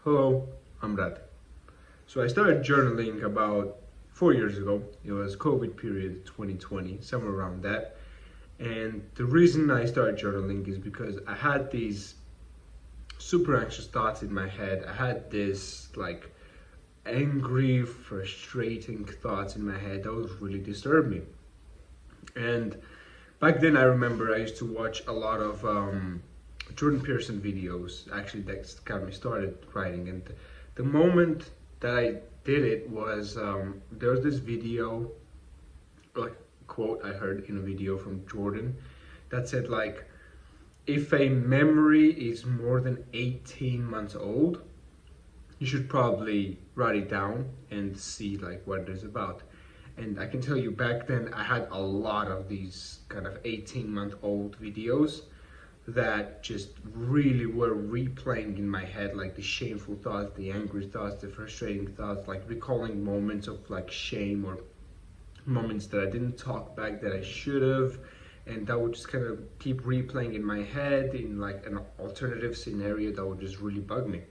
Hello, I'm Rad. So I started journaling about 4 years ago. It was COVID period 2020, somewhere around that. And the reason I started journaling is because I had these super anxious thoughts in my head. I had this angry, frustrating thoughts in my head that would really disturb me. And back then, I remember I used to watch a lot of Jordan Peterson videos. Actually, that got me started writing. And the moment that I did it was there was this video, like quote I heard in a video from Jordan that said if a memory is more than 18 months old, you should probably write it down and see what it is about. And I can tell you back then I had a lot of these kind of 18-month-old videos that just really were replaying in my head, like the shameful thoughts, the angry thoughts, the frustrating thoughts, like recalling moments of shame or moments that I didn't talk back that I should have. And that would just kind of keep replaying in my head in an alternative scenario that would just really bug me.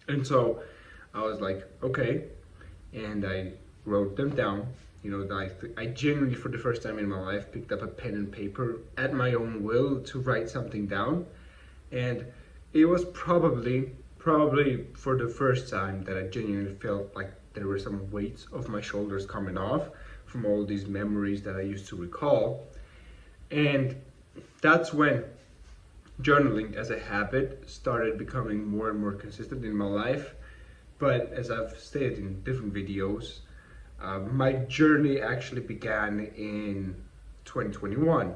And so I was like, okay, and I wrote them down. I genuinely, for the first time in my life, picked up a pen and paper at my own will to write something down. And it was probably for the first time that I genuinely felt like there were some weights off my shoulders coming off from all these memories that I used to recall. And that's when journaling as a habit started becoming more and more consistent in my life. But as I've stated in different videos, my journey actually began in 2021.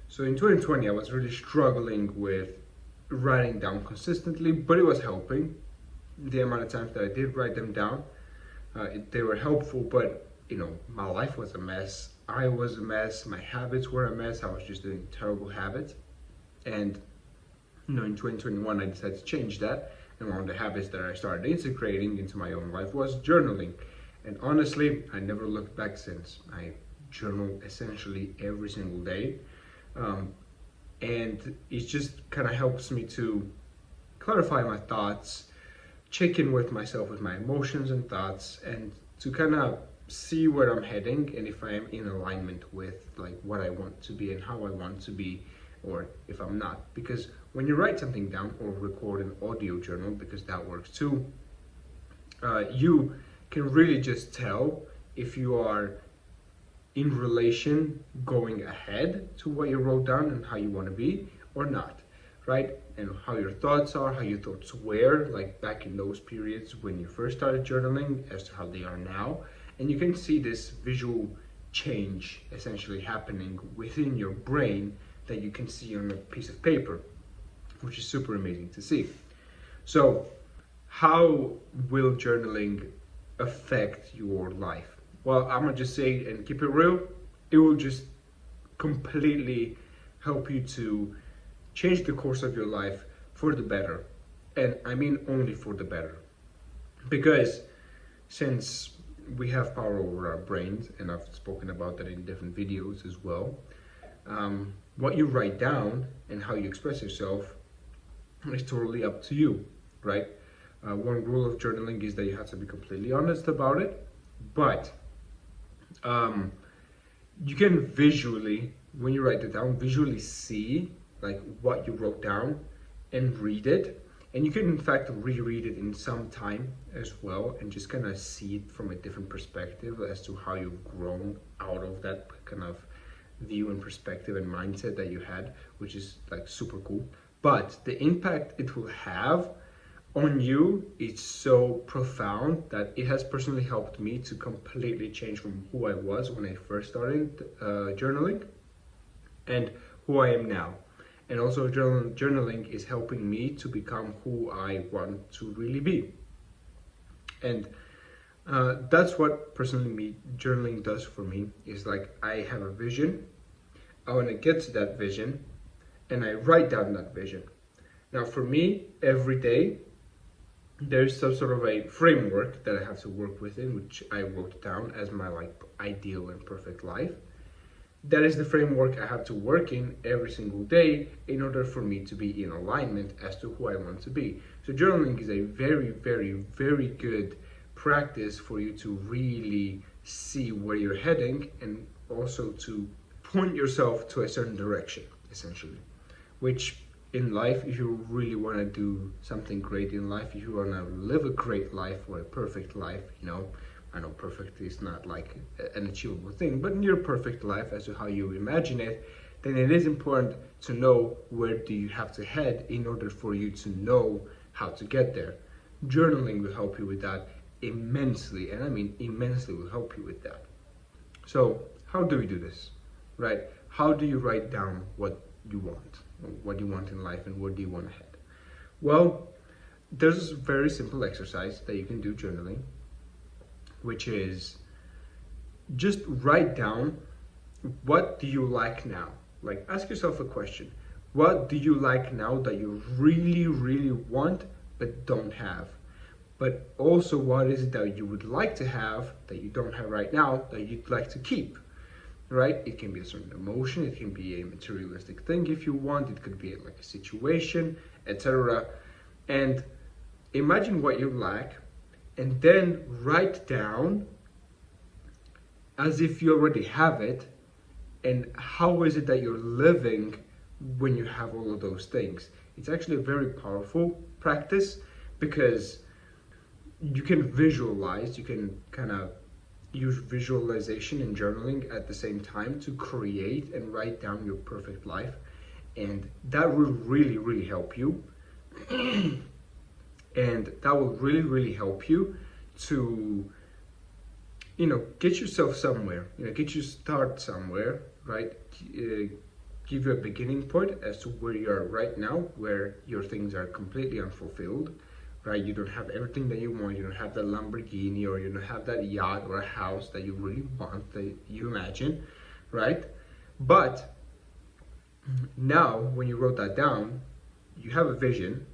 So in 2020, I was really struggling with writing down consistently, but it was helping. The amount of times that I did write them down, they were helpful, but my life was a mess. I was a mess. My habits were a mess. I was just doing terrible habits. And in 2021, I decided to change that. And one of the habits that I started integrating into my own life was journaling. And honestly, I never looked back since. I journal essentially every single day. And it just kind of helps me to clarify my thoughts, check in with myself, with my emotions and thoughts, and to kind of see where I'm heading and if I am in alignment with what I want to be and how I want to be, or if I'm not. Because when you write something down or record an audio journal, because that works too, you can really just tell if you are in relation going ahead to what you wrote down and how you want to be or not, right? And how your thoughts are, how your thoughts were back in those periods when you first started journaling as to how they are now. And you can see this visual change essentially happening within your brain that you can see on a piece of paper, which is super amazing to see. So how will journaling affect your life? Well, I'm gonna just say and keep it real, it will just completely help you to change the course of your life for the better. And I mean only for the better. Because since we have power over our brains, and I've spoken about that in different videos as well, what you write down and how you express yourself is totally up to you, right? One rule of journaling is that you have to be completely honest about it, but you can visually, when you write it down, visually see what you wrote down and read it. And you can in fact reread it in some time as well and just kind of see it from a different perspective as to how you've grown out of that kind of view and perspective and mindset that you had, which is super cool. But the impact it will have on you is so profound that it has personally helped me to completely change from who I was when I first started journaling and who I am now. And also journaling is helping me to become who I want to really be. And that's what personally journaling does for me, is I have a vision, I want to get to that vision, and I write down that vision. Now for me, every day, there's some sort of a framework that I have to work within, which I wrote down as my ideal and perfect life. that is the framework I have to work in every single day in order for me to be in alignment as to who I want to be. So journaling is a very, very, very good practice for you to really see where you're heading, and also to point yourself to a certain direction, essentially. Which in life, if you really want to do something great in life, if you want to live a great life or a perfect life, I know perfect is not like an achievable thing, but in your perfect life as to how you imagine it, then it is important to know where do you have to head in order for you to know how to get there. Journaling will help you with that immensely, and I mean immensely will help you with that. So how do we do this, right? How do you write down what you want in life, and where do you want to head? Well, there's a very simple exercise that you can do journaling, which is just write down, what do you like now? Like, ask yourself a question. What do you like now that you really, really want but don't have? But also, what is it that you would like to have that you don't have right now that you'd like to keep? Right? It can be a certain emotion, it can be a materialistic thing if you want, it could be like a situation, etc. And imagine what you lack, and then write down as if you already have it, and how is it that you're living when you have all of those things. It's actually a very powerful practice, because you can visualize, you can kind of use visualization and journaling at the same time to create and write down your perfect life, and that will really, really help you. And that will really, really help you to, get yourself somewhere, get you start somewhere, right? Give you a beginning point as to where you are right now, where your things are completely unfulfilled, right? You don't have everything that you want. You don't have that Lamborghini, or you don't have that yacht or a house that you really want, that you imagine, right? But now, when you wrote that down, you have a vision,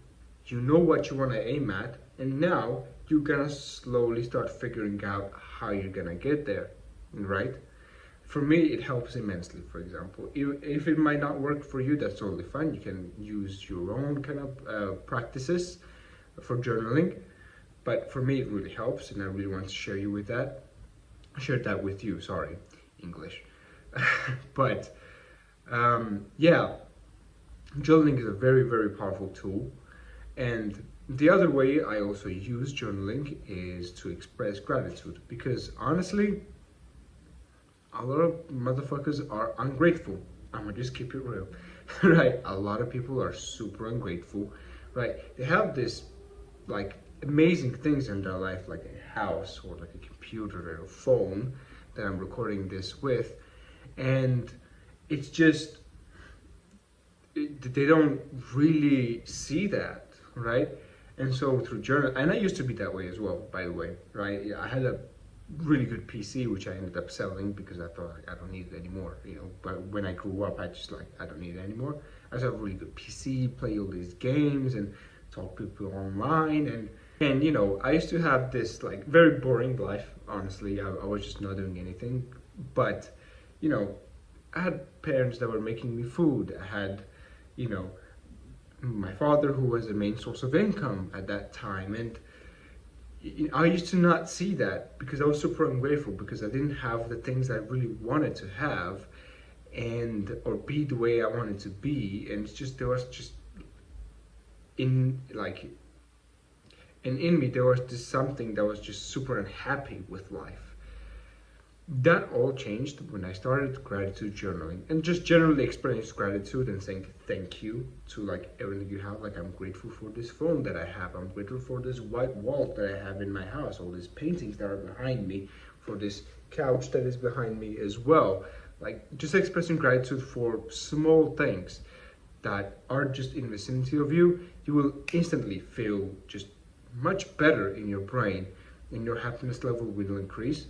you know what you want to aim at, and now you're gonna slowly start figuring out how you're gonna get there, right? For me, it helps immensely. For example, if it might not work for you, that's totally fine. You can use your own kind of practices for journaling, but for me, it really helps, and I really want to share that with you. Sorry, English. But yeah, journaling is a very, very powerful tool. And the other way I also use journaling is to express gratitude, because honestly, a lot of motherfuckers are ungrateful. I'm gonna just keep it real, right? A lot of people are super ungrateful, right? They have this like amazing things in their life, like a house or like a computer or a phone that I'm recording this with, and it's just they don't really see that, right? And so through journal, and I used to be that way as well, by the way, right? I had a really good PC, which I ended up selling because I thought I don't need it anymore, But when I grew up, I don't need it anymore. I just have a really good PC, play all these games and talk to people online, and I used to have this like very boring life. Honestly, I was just not doing anything. But I had parents that were making me food. I had, my father, who was the main source of income at that time, and I used to not see that because I was super ungrateful, because I didn't have the things I really wanted to have, or be the way I wanted to be, and there was just in me there was just something that was just super unhappy with life. That all changed when I started gratitude journaling, and just generally experienced gratitude and saying thank you to like everything you have. Like, I'm grateful for this phone that I have. I'm grateful for this white wall that I have in my house, all these paintings that are behind me, for this couch that is behind me as well. Like, just expressing gratitude for small things that are just in the vicinity of you, you will instantly feel just much better in your brain, and your happiness level will increase.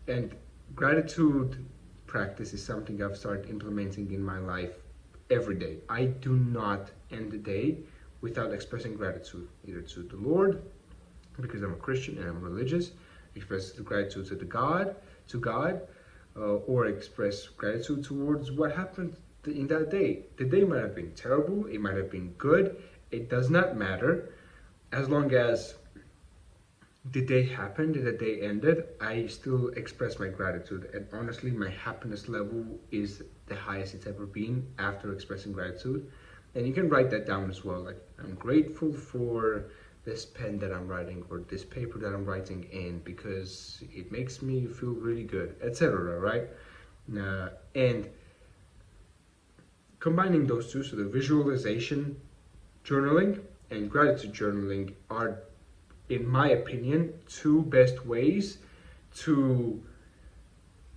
And gratitude practice is something I've started implementing in my life every day. I do not end the day without expressing gratitude, either to the Lord, because I'm a Christian and I'm religious, express the gratitude to God, or express gratitude towards what happened in that day. The day might have been terrible, it might have been good, it does not matter. As long as the day happened, the day ended, I still express my gratitude. And honestly, my happiness level is the highest it's ever been after expressing gratitude. And you can write that down as well. Like, I'm grateful for this pen that I'm writing or this paper that I'm writing in because it makes me feel really good, etc. Right? And combining those two, so the visualization journaling and gratitude journaling are, in my opinion, two best ways to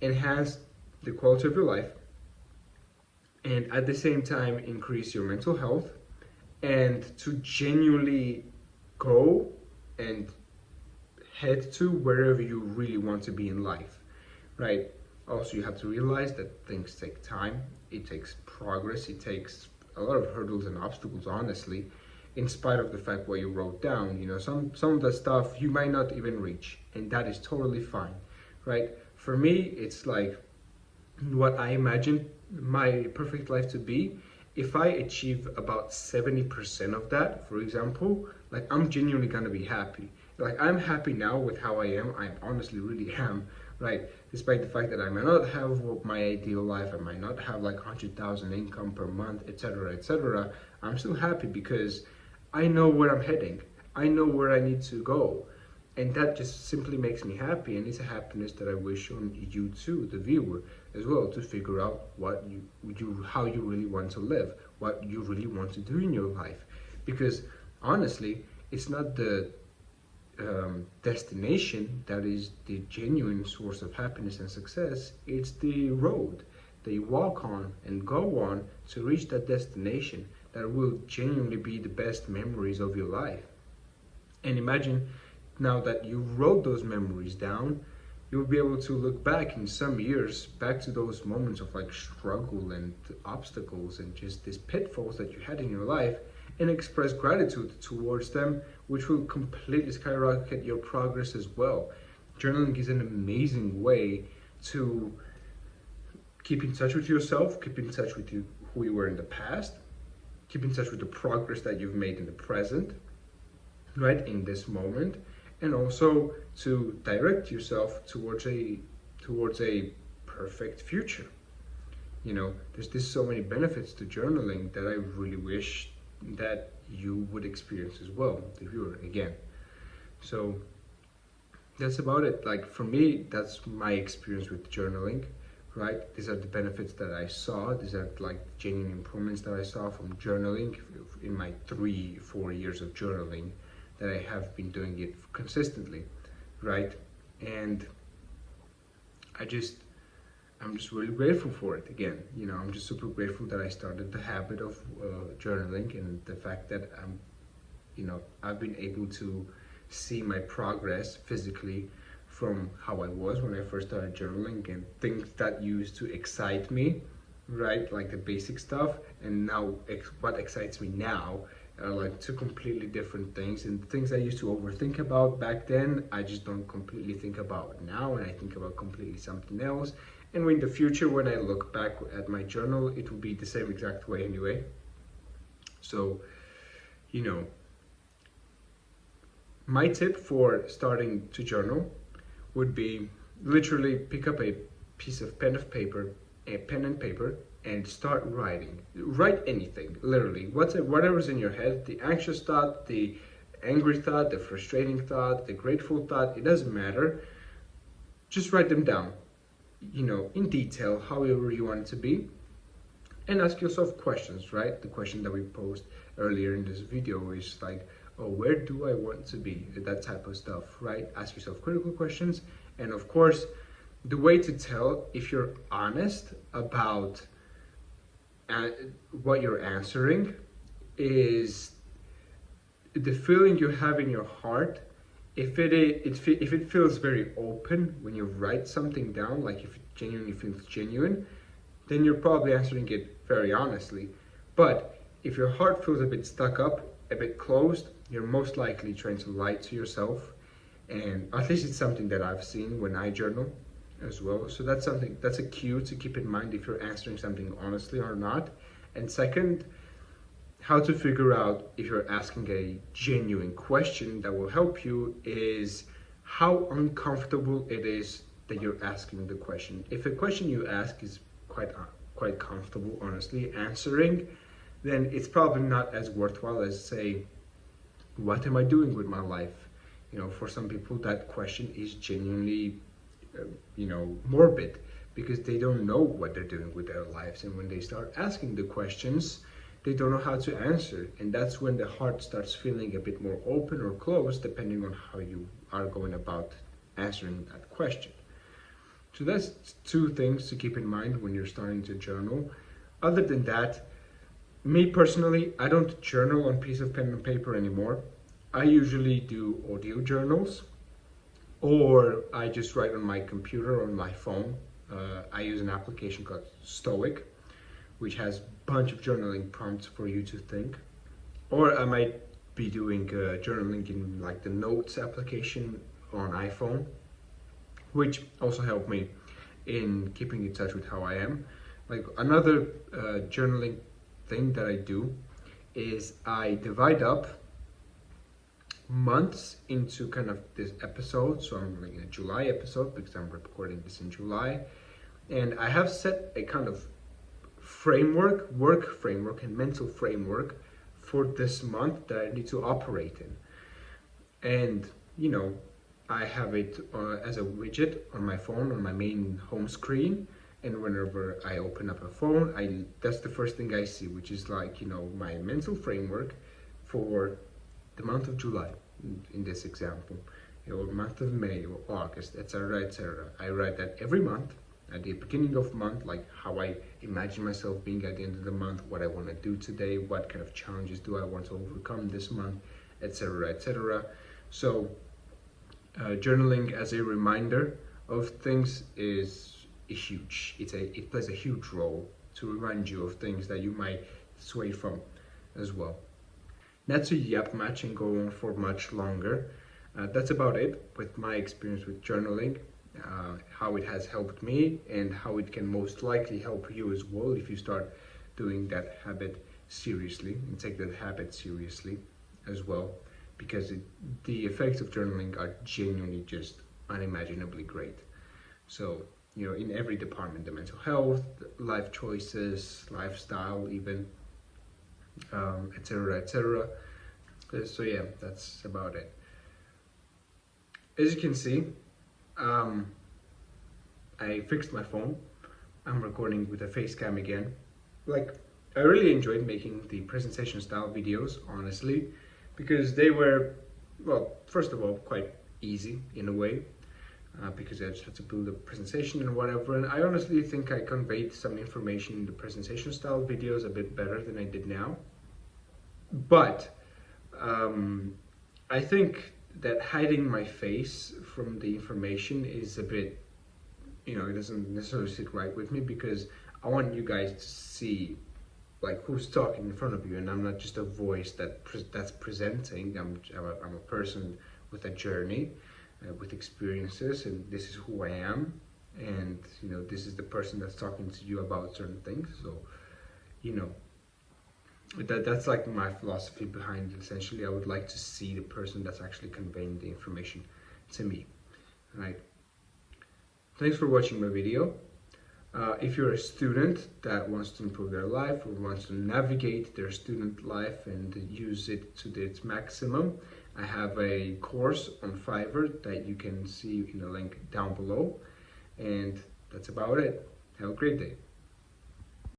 enhance the quality of your life and at the same time increase your mental health and to genuinely go and head to wherever you really want to be in life, right? Also, you have to realize that things take time, it takes progress, it takes a lot of hurdles and obstacles, honestly, in spite of the fact what you wrote down. You know, some of the stuff you might not even reach, and that is totally fine, right? For me, it's like what I imagine my perfect life to be. If I achieve about 70% of that, for example, like, I'm genuinely gonna be happy. Like, I'm happy now with how I am. I honestly really am, right? Despite the fact that I might not have my ideal life, I might not have like 100,000 income per month, etc., etc. I'm still happy because I know where I'm heading. I know where I need to go. And that just simply makes me happy, and it's a happiness that I wish on you too, the viewer, as well, to figure out what how you really want to live, what you really want to do in your life. Because honestly, it's not the destination that is the genuine source of happiness and success. It's the road that you walk on and go on to reach that destination that will genuinely be the best memories of your life. And imagine, now that you wrote those memories down, you'll be able to look back in some years, back to those moments of like struggle and obstacles and just these pitfalls that you had in your life, and express gratitude towards them, which will completely skyrocket your progress as well. Journaling is an amazing way to keep in touch with yourself, keep in touch with who you were in the past, keep in touch with the progress that you've made in the present, right, in this moment, and also to direct yourself towards a perfect future. You know, there's so many benefits to journaling that I really wish that you would experience as well, the viewer, again. So that's about it. Like, for me, that's my experience with journaling, right? These are the benefits that I saw. These are like genuine improvements that I saw from journaling in my 3-4 years of journaling that I have been doing it consistently, right? And I'm just really grateful for it. Again, you know, I'm just super grateful that I started the habit of journaling, and the fact that I've been able to see my progress physically from how I was when I first started journaling, and things that used to excite me, right? Like the basic stuff, and now what excites me now are like two completely different things. And things I used to overthink about back then, I just don't completely think about now, and I think about completely something else. And in the future, when I look back at my journal, it will be the same exact way anyway. So, you know, my tip for starting to journal would be literally pick up a piece of pen and paper, and start writing. Write anything, literally. Whatever's in your head, the anxious thought, the angry thought, the frustrating thought, the grateful thought, it doesn't matter. Just write them down, you know, in detail, however you want it to be. And ask yourself questions, right? The question that we posed earlier in this video is like, oh, where do I want to be? That type of stuff, right? Ask yourself critical questions. And of course, the way to tell if you're honest about what you're answering is the feeling you have in your heart. If it feels very open when you write something down, like if it genuinely feels genuine, then you're probably answering it very honestly. But if your heart feels a bit stuck up, a bit closed, you're most likely trying to lie to yourself. And at least it's something that I've seen when I journal. as well. So that's a cue to keep in mind if you're answering something honestly or not. And second, how to figure out if you're asking a genuine question that will help you is how uncomfortable it is that you're asking the question. If a question you ask is quite comfortable, honestly, answering, then it's probably not as worthwhile as say, what am I doing with my life? For some people that question is genuinely, morbid, because they don't know what they're doing with their lives. And when they start asking the questions, they don't know how to answer. And that's when the heart starts feeling a bit more open or closed, depending on how you are going about answering that question. So that's two things to keep in mind when you're starting to journal. Other than that, me personally, I don't journal on piece of pen and paper anymore. I usually do audio journals, or I just write on my computer or on my phone. I use an application called Stoic, which has a bunch of journaling prompts for you to think. Or I might be doing journaling in like the Notes application on iPhone, which also helped me in keeping in touch with how I am. Like another journaling thing that I do is I divide up months into kind of this episode. So I'm like in a July episode because I'm recording this in July, and I have set a kind of work framework and mental framework for this month that I need to operate in. And I have it as a widget on my phone, on my main home screen. And whenever I open up a phone, that's the first thing I see, which is like, my mental framework for the month of July, in this example, or month of May or August, etc., etc. I write that every month, at the beginning of the month, like how I imagine myself being at the end of the month, what I want to do today, what kind of challenges do I want to overcome this month, etc., etc. So journaling as a reminder of things is huge. It plays a huge role to remind you of things that you might sway from as well. Not to yap much and go on for much longer. That's about it with my experience with journaling, how it has helped me and how it can most likely help you as well if you start doing that habit seriously and take that habit seriously as well, because the effects of journaling are genuinely just unimaginably great. So, in every department, the mental health, life choices, lifestyle even, etc., etc. So yeah, that's about it. As you can see, I fixed my phone. I'm recording with a face cam again. I really enjoyed making the presentation style videos, honestly, because they were, well, first of all, quite easy in a way, because I just had to build a presentation and whatever. And I honestly think I conveyed some information in the presentation style videos a bit better than I did now. But I think that hiding my face from the information is a bit, it doesn't necessarily sit right with me, because I want you guys to see like who's talking in front of you, and I'm not just a voice that's presenting. I'm a person with a journey, with experiences, and this is who I am, and this is the person that's talking to you about certain things. So that's like my philosophy behind it. Essentially, I would like to see the person that's actually conveying the information to me. All right. Thanks for watching my video. If you're a student that wants to improve their life or wants to navigate their student life and use it to its maximum, I have a course on Fiverr that you can see in the link down below. And that's about it. Have a great day.